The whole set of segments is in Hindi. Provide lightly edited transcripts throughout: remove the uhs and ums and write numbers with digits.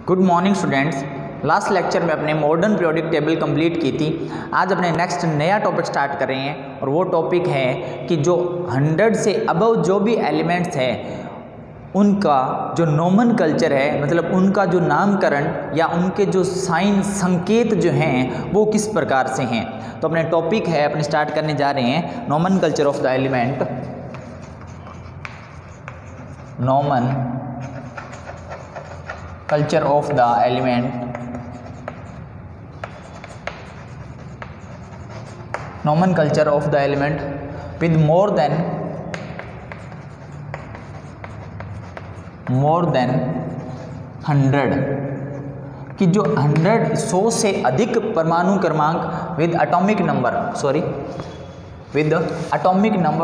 Good morning students. Last lecture में अपने मॉडर्न पीरियोडिक टेबल कंप्लीट की थी। आज अपने नेक्स्ट नया टॉपिक स्टार्ट कर रहे हैं और वो टॉपिक है कि जो 100 से अबव जो भी एलिमेंट्स हैं उनका जो नोमेनकल्चर है, मतलब उनका जो नामकरण या उनके जो साइन संकेत जो हैं वो किस प्रकार से हैं। तो अपने टॉपिक है अपने स्टार्ट करने जा रहे हैं nomenclature of the element. Nomenclature of the element, nomenclature of the element with more than 100 कि जो 100 से अधिक परमाणु क्रमांक with atomic number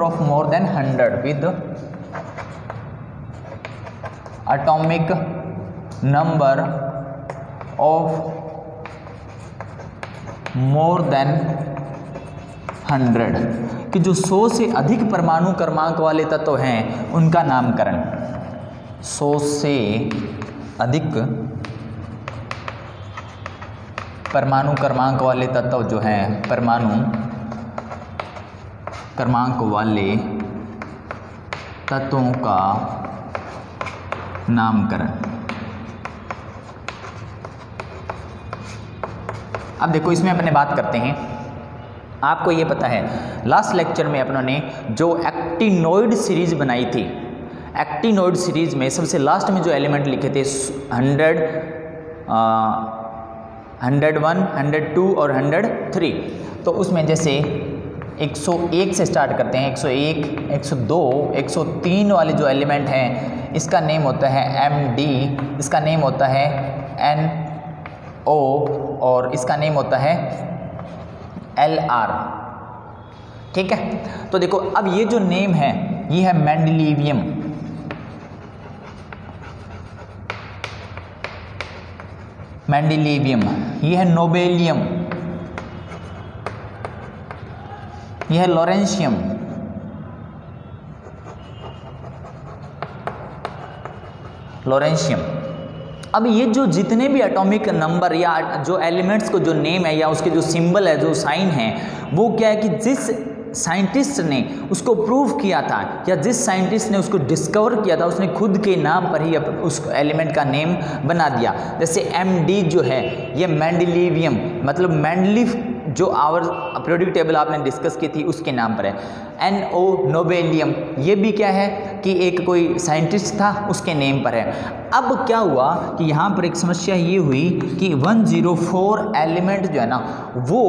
of more than 100 with atomic number of more than 100 कि जो 100 से अधिक परमाणु क्रमांक वाले तत्व हैं उनका नामकरण। 100 से अधिक परमाणु क्रमांक वाले तत्व जो हैं, परमाणु क्रमांक वाले तत्वों का नामकरण। अब देखो इसमें अपने बात करते हैं। आपको ये पता है लास्ट लेक्चर में अपनों ने जो एक्टिनोइड सीरीज बनाई थी, एक्टिनोइड सीरीज में सबसे लास्ट में जो एलिमेंट लिखे थे 100, 101, 102 और 103। तो उसमें जैसे 101 से स्टार्ट करते हैं, 101, 102, 103 वाले जो एलिमेंट हैं इसका नेम होता है MD, इसका नेम होता है NO और इसका नेम होता है LR। ठीक है, तो देखो अब ये जो नेम है ये है मेंडेलिवियम, ये है नोबेलियम, ये है लॉरेंशियम, अब ये जो जितने भी एटॉमिक नंबर या जो एलिमेंट्स को जो नेम है या उसके जो सिंबल है, जो साइन है, वो क्या है कि जिस साइंटिस्ट ने उसको प्रूव किया था या जिस साइंटिस्ट ने उसको डिस्कवर किया था उसने खुद के नाम पर ही उस एलिमेंट का नेम बना दिया। जैसे MD जो है ये मेंडेलिवियम, मतलब मेंडलीफ जो आवर पीरियोडिक टेबल आपने डिस्कस की थी उसके नाम पर है। NO नोबेलियम ये भी क्या है कि एक कोई साइंटिस्ट था उसके नेम पर है। अब क्या हुआ कि यहाँ पर एक समस्या ये हुई कि 104 एलिमेंट जो है ना वो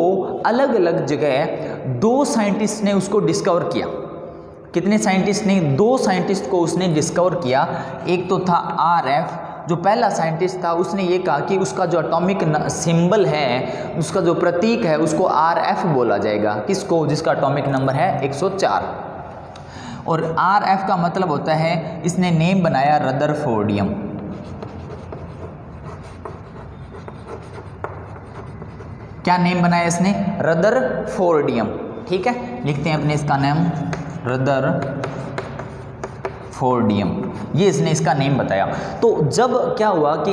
अलग अलग जगह 2 साइंटिस्ट ने उसको डिस्कवर किया। कितने साइंटिस्ट ने? 2 साइंटिस्ट को उसने डिस्कवर किया। एक तो था RF, जो पहला साइंटिस्ट था उसने ये कहा कि उसका जो एटॉमिक सिंबल है, उसका जो प्रतीक है उसको RF बोला जाएगा। किसको? जिसका एटॉमिक नंबर है 104। और RF का मतलब होता है, इसने नेम बनाया रदरफोर्डियम। क्या नेम बनाया इसने? रदरफोर्डियम। ठीक है, लिखते हैं अपने इसका नाम रदरफोर्डियम, ये इसने इसका नेम बताया। तो जब क्या हुआ कि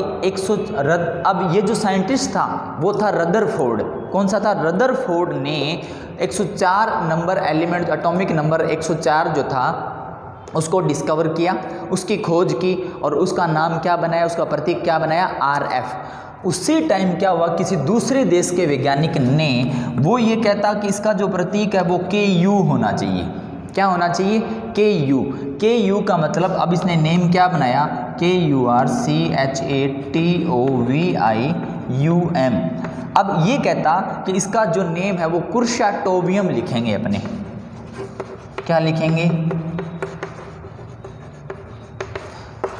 अब ये जो साइंटिस्ट था वो था रदरफोर्ड। कौन सा था? रदरफोर्ड ने 104 नंबर एलिमेंट, एटॉमिक नंबर 104 जो था उसको डिस्कवर किया, उसकी खोज की और उसका नाम क्या बनाया, उसका प्रतीक क्या बनाया? RF। उसी टाइम क्या हुआ, किसी दूसरे देश के वैज्ञानिक ने वो ये कहता कि इसका जो प्रतीक है वो KU होना चाहिए। क्या होना चाहिए? KU का मतलब अब इसने नेम क्या बनाया? KURCHATOVIUM। अब ये कहता कि इसका जो नेम है वो कुर्शाटोवियम लिखेंगे अपने। क्या लिखेंगे?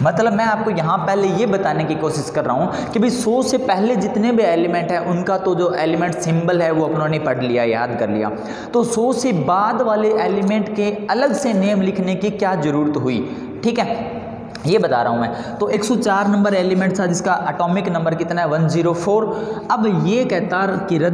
मतलब मैं आपको यहाँ पहले ये बताने की कोशिश कर रहा हूँ कि भाई 100 से पहले जितने भी एलिमेंट है उनका तो जो एलिमेंट सिंबल है वो अपनों ने पढ़ लिया, याद कर लिया। तो 100 से बाद वाले एलिमेंट के अलग से नेम लिखने की क्या ज़रूरत हुई? ठीक है, ये बता रहा हूँ मैं। तो 104 नंबर एलिमेंट था जिसका एटॉमिक नंबर कितना है 104। अब ये कहता कि जो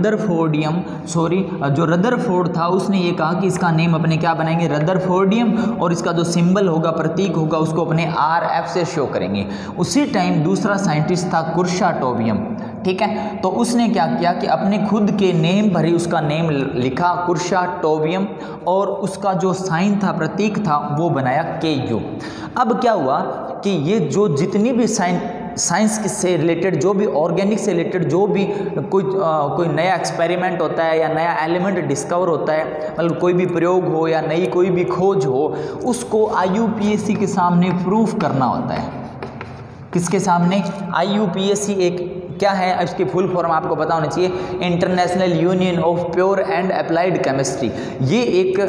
रदरफोर्ड था उसने ये कहा कि इसका नेम अपने क्या बनाएंगे, रदरफोर्डियम, और इसका जो सिंबल होगा, प्रतीक होगा, उसको अपने RF से शो करेंगे। उसी टाइम दूसरा साइंटिस्ट था कुर्शाटोवियम, ठीक है। तो उसने क्या किया कि अपने खुद के नेम पर ही उसका नेम लिखा कुर्शाटोवियम, और उसका जो साइन था, प्रतीक था, वो बनाया KU। अब क्या हुआ कि ये जो जितनी भी साइंस से रिलेटेड, जो भी ऑर्गेनिक से रिलेटेड जो भी कोई नया एक्सपेरिमेंट होता है या नया एलिमेंट डिस्कवर होता है, मतलब कोई भी प्रयोग हो या नई कोई भी खोज हो, उसको IUPAC के सामने प्रूफ करना होता है। किसके सामने? IUPAC एक क्या है, इसकी फुल फॉर्म आपको पता होना चाहिए, international union of pure and applied chemistry. ये एक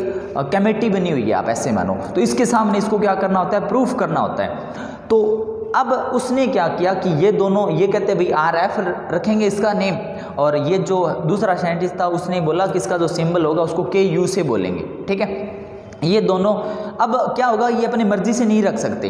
कमेटी बनी हुई है, आप ऐसे मानो। तो इसके सामने इसको क्या करना होता है, प्रूफ करना होता है। तो अब उसने क्या किया कि ये दोनों, ये कहते भाई RF रखेंगे इसका नेम, और ये जो दूसरा साइंटिस्ट था उसने बोला कि इसका जो सिंबल होगा उसको KU से बोलेंगे, ठीक है। ये दोनों, अब क्या होगा, ये अपनी मर्जी से नहीं रख सकते,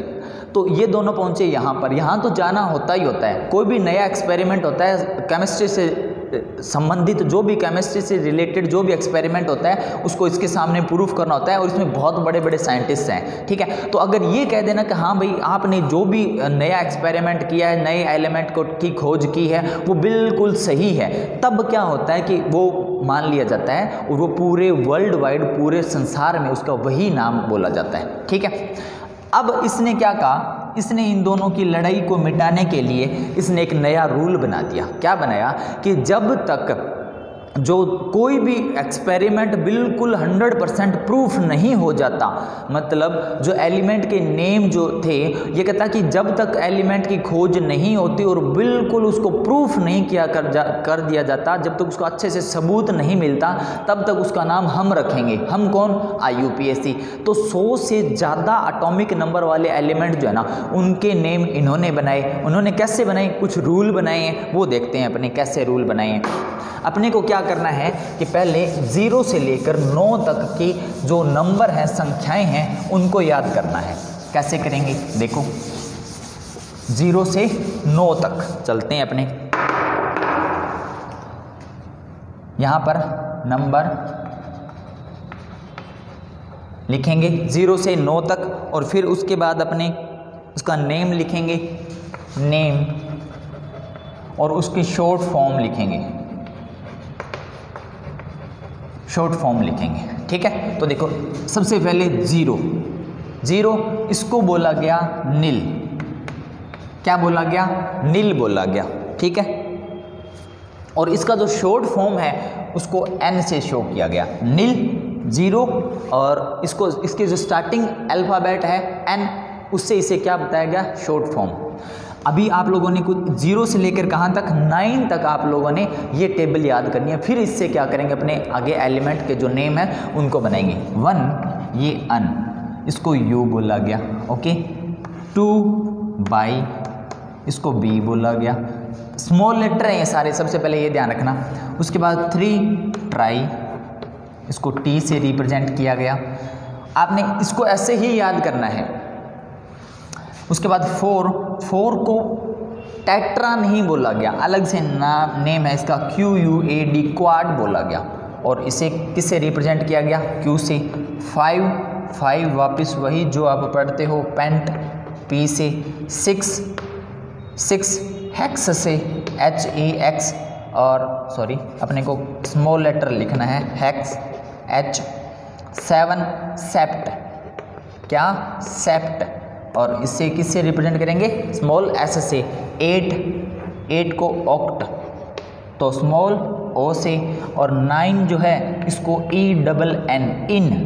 तो ये दोनों पहुंचे यहाँ पर। यहाँ तो जाना होता ही होता है, कोई भी नया एक्सपेरिमेंट होता है, केमिस्ट्री से संबंधित जो भी, केमिस्ट्री से रिलेटेड जो भी एक्सपेरिमेंट होता है, उसको इसके सामने प्रूफ करना होता है, और इसमें बहुत बड़े बड़े साइंटिस्ट हैं, ठीक है। तो अगर ये कह देना कि हाँ भाई आपने जो भी नया एक्सपेरिमेंट किया है, नए एलिमेंट की खोज की है, वो बिल्कुल सही है, तब क्या होता है कि वो मान लिया जाता है, और वो पूरे वर्ल्ड वाइड, पूरे संसार में उसका वही नाम बोला जाता है, ठीक है। अब इसने क्या कहा, इसने इन दोनों की लड़ाई को मिटाने के लिए इसने एक नया रूल बना दिया। क्या बनाया कि जब तक जो कोई भी एक्सपेरिमेंट बिल्कुल 100% प्रूफ नहीं हो जाता, मतलब जो एलिमेंट के नेम जो थे, ये कहता कि जब तक एलिमेंट की खोज नहीं होती और बिल्कुल उसको प्रूफ नहीं किया कर दिया जाता, जब तक उसका अच्छे से सबूत नहीं मिलता, तब तक उसका नाम हम रखेंगे। हम कौन? IUPAC। तो 100 से ज़्यादा एटॉमिक नंबर वाले एलिमेंट जो है ना, उनके नेम इन्होंने बनाए। उन्होंने कैसे बनाए? कुछ रूल बनाए हैं, वो देखते हैं अपने कैसे रूल बनाए हैं। अपने को क्या करना है कि पहले 0 से लेकर 9 तक की जो नंबर हैं, संख्याएं हैं, उनको याद करना है। कैसे करेंगे? देखो, 0 से 9 तक चलते हैं अपने। यहां पर नंबर लिखेंगे 0 से 9 तक, और फिर उसके बाद अपने उसका नेम लिखेंगे, नेम, और उसकी शॉर्ट फॉर्म लिखेंगे, शॉर्ट फॉर्म लिखेंगे, ठीक है। तो देखो, सबसे पहले 0 इसको बोला गया नील। क्या बोला गया? नील बोला गया, ठीक है। और इसका जो शॉर्ट फॉर्म है उसको N से शो किया गया, नील 0, और इसके जो स्टार्टिंग अल्फ़ाबेट है N, उससे इसे क्या बताया गया? Short form. अभी आप लोगों ने कुछ 0 से लेकर कहाँ तक? 9 तक आप लोगों ने ये टेबल याद करनी है। फिर इससे क्या करेंगे? अपने आगे एलिमेंट के जो नेम है उनको बनाएंगे। 1 ये अन, इसको U बोला गया, ओके। 2 बाई, इसको B बोला गया। स्मॉल लेटर हैं ये सारे, सबसे पहले ये ध्यान रखना। उसके बाद 3 ट्राई, इसको T से रिप्रेजेंट किया गया। आपने इसको ऐसे ही याद करना है। उसके बाद 4 को टेट्रा नहीं बोला गया, अलग से नेम है इसका, QUAD, क्वाड बोला गया, और इसे किससे रिप्रेजेंट किया गया? Q से। 5 वापस वही जो आप पढ़ते हो, पेंट, P से। 6 हेक्स से, HEX, और सॉरी अपने को स्मॉल लेटर लिखना है, हेक्स, H। 7 सेप्ट, क्या? सेप्ट, और इससे किससे रिप्रेजेंट करेंगे? स्मॉल S से। 8 को ऑक्ट, तो स्मॉल O से। और 9 जो है इसको ENN, इन।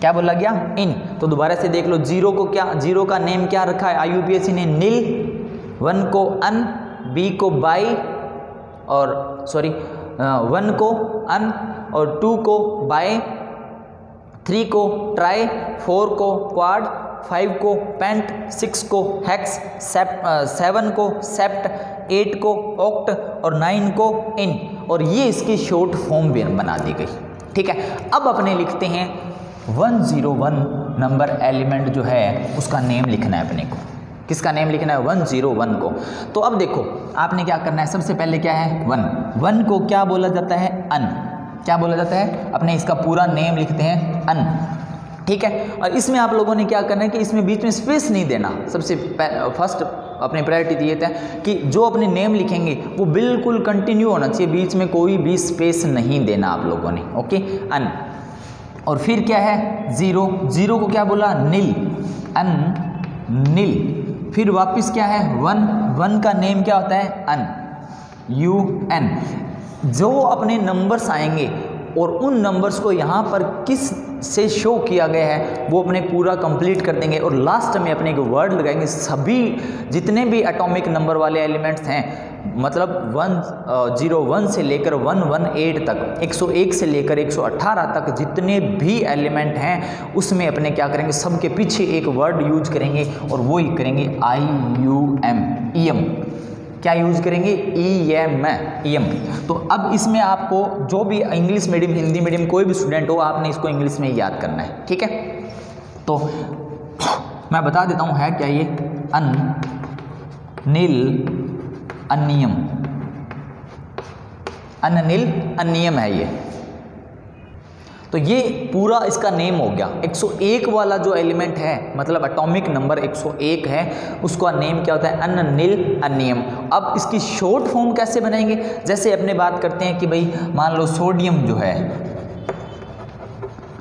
क्या बोला गया? इन। तो दोबारा से देख लो, 0 को क्या, 0 का नेम क्या रखा है IUPAC ने? नील। 1 को अन, B को बाई, और सॉरी 1 को अन, और 2 को बाय, 3 को ट्राई, 4 को क्वाड, 5 को पेंट, 6 को हेक्स, 7 को सेप्ट, 8 को ऑक्ट, और 9 को इन। और ये इसकी शॉर्ट फॉर्म भी बना दी गई, ठीक है। अब अपने लिखते हैं 101 नंबर एलिमेंट जो है उसका नेम लिखना है अपने को। किसका नेम लिखना है, 101 को। तो अब देखो आपने क्या करना है, सबसे पहले क्या है 1 को क्या बोला जाता है, अन। क्या बोला जाता है, अपने इसका पूरा नेम लिखते हैं अन, ठीक है। और इसमें आप लोगों ने क्या करना है कि इसमें बीच में स्पेस नहीं देना। सबसे फर्स्ट अपनी प्रायोरिटी ये था कि जो अपने नेम लिखेंगे वो बिल्कुल कंटिन्यू होना चाहिए, बीच में कोई भी स्पेस नहीं देना आप लोगों ने, ओके। अन, और फिर क्या है 0 को क्या बोला, नील, अन नील। फिर वापस क्या है 1 का नेम क्या होता है, अन, UN। जो अपने नंबर्स आएंगे और उन नंबर्स को यहाँ पर किस से शो किया गया है वो अपने पूरा कंप्लीट कर देंगे और लास्ट में अपने एक वर्ड लगाएंगे। सभी जितने भी एटॉमिक नंबर वाले एलिमेंट्स हैं, मतलब 101 से लेकर 118 तक, 101 से लेकर 118 तक जितने भी एलिमेंट हैं उसमें अपने क्या करेंगे, सबके पीछे एक वर्ड यूज करेंगे और वो ही करेंगे IUM, क्या यूज करेंगे, EM। तो अब इसमें आपको जो भी इंग्लिश मीडियम, हिंदी मीडियम कोई भी स्टूडेंट हो, आपने इसको इंग्लिश में ही याद करना है, ठीक है। तो मैं बता देता हूँ है क्या ये, अन नील अन्नियम, अननील अन्नियम है ये। तो ये पूरा इसका नेम हो गया। 101 वाला जो एलिमेंट है, मतलब एटॉमिक नंबर 101 है, उसका नेम क्या होता है, अननील अन्नियम। अब इसकी शॉर्ट फॉर्म कैसे बनाएंगे, जैसे अपने बात करते हैं कि भाई मान लो सोडियम जो है,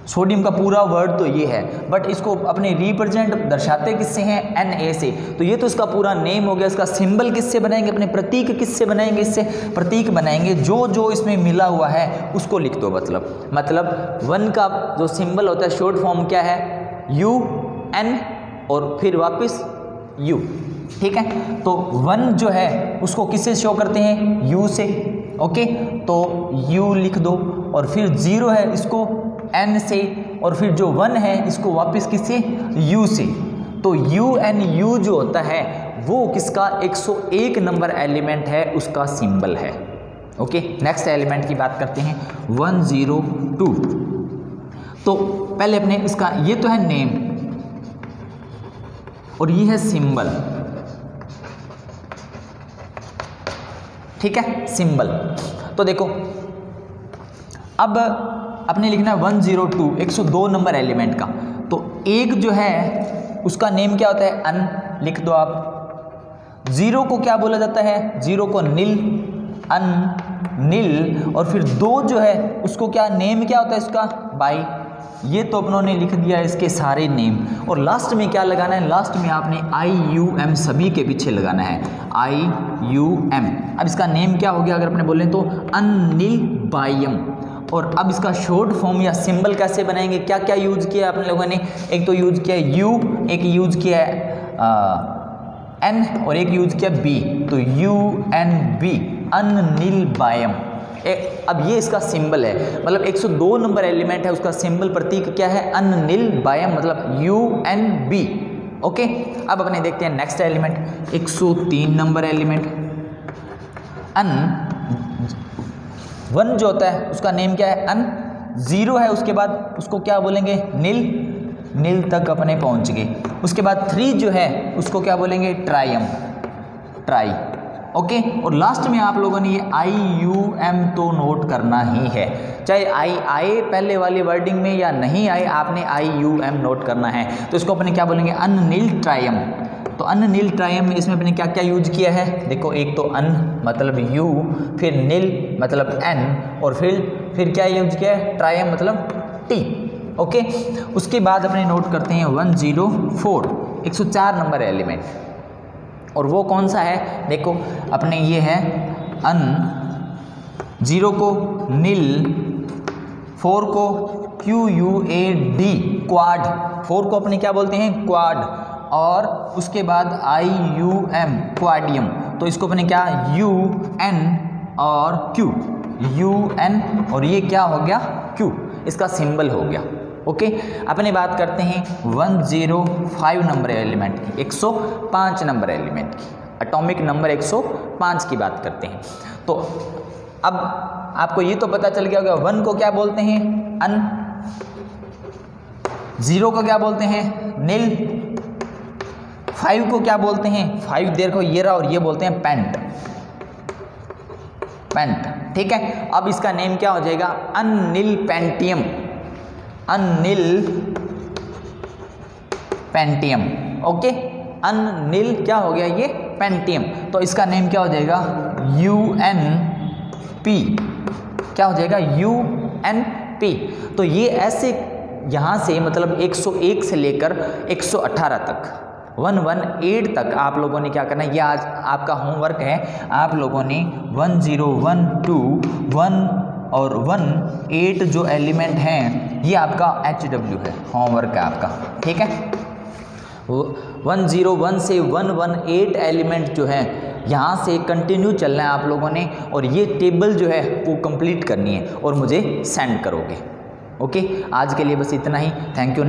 सोडियम का पूरा वर्ड तो ये है, बट इसको अपने रिप्रेजेंट दर्शाते किससे हैं, Na से। तो ये तो इसका पूरा नेम हो गया। इसका सिंबल किससे बनाएंगे, अपने प्रतीक किससे बनाएंगे, इससे प्रतीक बनाएंगे। जो जो इसमें मिला हुआ है उसको लिख दो। मतलब 1 का जो सिंबल होता है शॉर्ट फॉर्म क्या है, UN और फिर वापस U, ठीक है। तो 1 जो है उसको किससे शो करते हैं, U से, ओके। तो U लिख दो और फिर 0 है इसको N से, और फिर जो 1 है इसको वापस किससे, U से। तो UNU जो होता है वो किसका 101 नंबर एलिमेंट है, उसका सिंबल है, ओके। नेक्स्ट एलिमेंट की बात करते हैं 102। तो पहले अपने इसका ये तो है नेम और ये है सिंबल, ठीक है, सिंबल। तो देखो अब अपने लिखना है 102, 102 नंबर एलिमेंट का। तो एक जो है उसका नेम क्या होता है, अन, लिख दो आप। 0 को क्या बोला जाता है, 0 को नील, अन नील। और फिर 2 जो है उसको क्या नेम क्या होता है इसका, बाई। ये तो अपनों ने लिख दिया इसके सारे नेम। और लास्ट में क्या लगाना है, लास्ट में आपने IUM सभी के पीछे लगाना है, IUM। अब इसका नेम क्या हो गया अगर अपने बोलें तो, अनिल बायम। और अब इसका शॉर्ट फॉर्म या सिंबल कैसे बनाएंगे, क्या क्या यूज किया अपने लोगों ने, एक तो यूज किया है U, एक यूज किया है N और एक यूज किया B। तो UNB, अनिल बायम। अब ये इसका सिंबल है, मतलब 102 नंबर एलिमेंट है, उसका सिंबल प्रतीक क्या है, अनिल बायम, मतलब UNB, ओके। अब अपने देखते हैं नेक्स्ट एलिमेंट 103 नंबर एलिमेंट, अन। 1 जो होता है उसका नेम क्या है, अन। 0 है उसके बाद उसको क्या बोलेंगे, नील, नील तक अपने पहुंच गए। उसके बाद 3 जो है उसको क्या बोलेंगे, ट्राइम, ट्राई, ओके। और लास्ट में आप लोगों ने ये IUM तो नोट करना ही है, चाहे I आए पहले वाली वर्डिंग में या नहीं आए, आपने IUM नोट करना है। तो इसको अपने क्या बोलेंगे, अनिल ट्राइम। तो अनिल ट्राइम में इसमें अपने क्या क्या यूज किया है, देखो एक तो अन मतलब U, फिर नील मतलब N, और फिर क्या यूज किया है, ट्राइम मतलब T, ओके। उसके बाद अपने नोट करते हैं 104, 104 नंबर एलिमेंट। और वो कौन सा है, देखो अपने ये है अन, 0 को नील, 4 को QUAD, क्वाड। 4 को अपने क्या बोलते हैं, क्वाड। और उसके बाद IUM, क्वाडियम। तो इसको अपने क्या, UN और Q, UN और ये क्या हो गया, Q, इसका सिंबल हो गया, ओके। अपने बात करते हैं 105 नंबर एलिमेंट की, 105 नंबर एलिमेंट की, एटॉमिक नंबर 105 की बात करते हैं। तो अब आपको ये तो पता चल गया होगा 1 को क्या बोलते हैं, अन। 0 को क्या बोलते हैं, नील। 5 को क्या बोलते हैं, 5 देखो ये रहा, और ये बोलते हैं पेंट, पेंट, ठीक है। अब इसका नेम क्या हो जाएगा, Anil Pentium, Anil Pentium, okay. Anil क्या हो गया, ये पेंटियम, तो इसका नेम क्या हो जाएगा, UNP, क्या हो जाएगा, UNP। तो ये ऐसे यहाँ से मतलब 101 से लेकर 118 तक 118 तक आप लोगों ने क्या करना है, ये आज आपका होमवर्क है। आप लोगों ने 10, 1, 2, 1 और 18 जो एलिमेंट हैं ये आपका HW है, होमवर्क है आपका, ठीक है। 101 से 118 एलिमेंट जो है यहाँ से कंटिन्यू चलना है आप लोगों ने, और ये टेबल जो है वो कंप्लीट करनी है और मुझे सेंड करोगे, ओके। आज के लिए बस इतना ही, थैंक यू।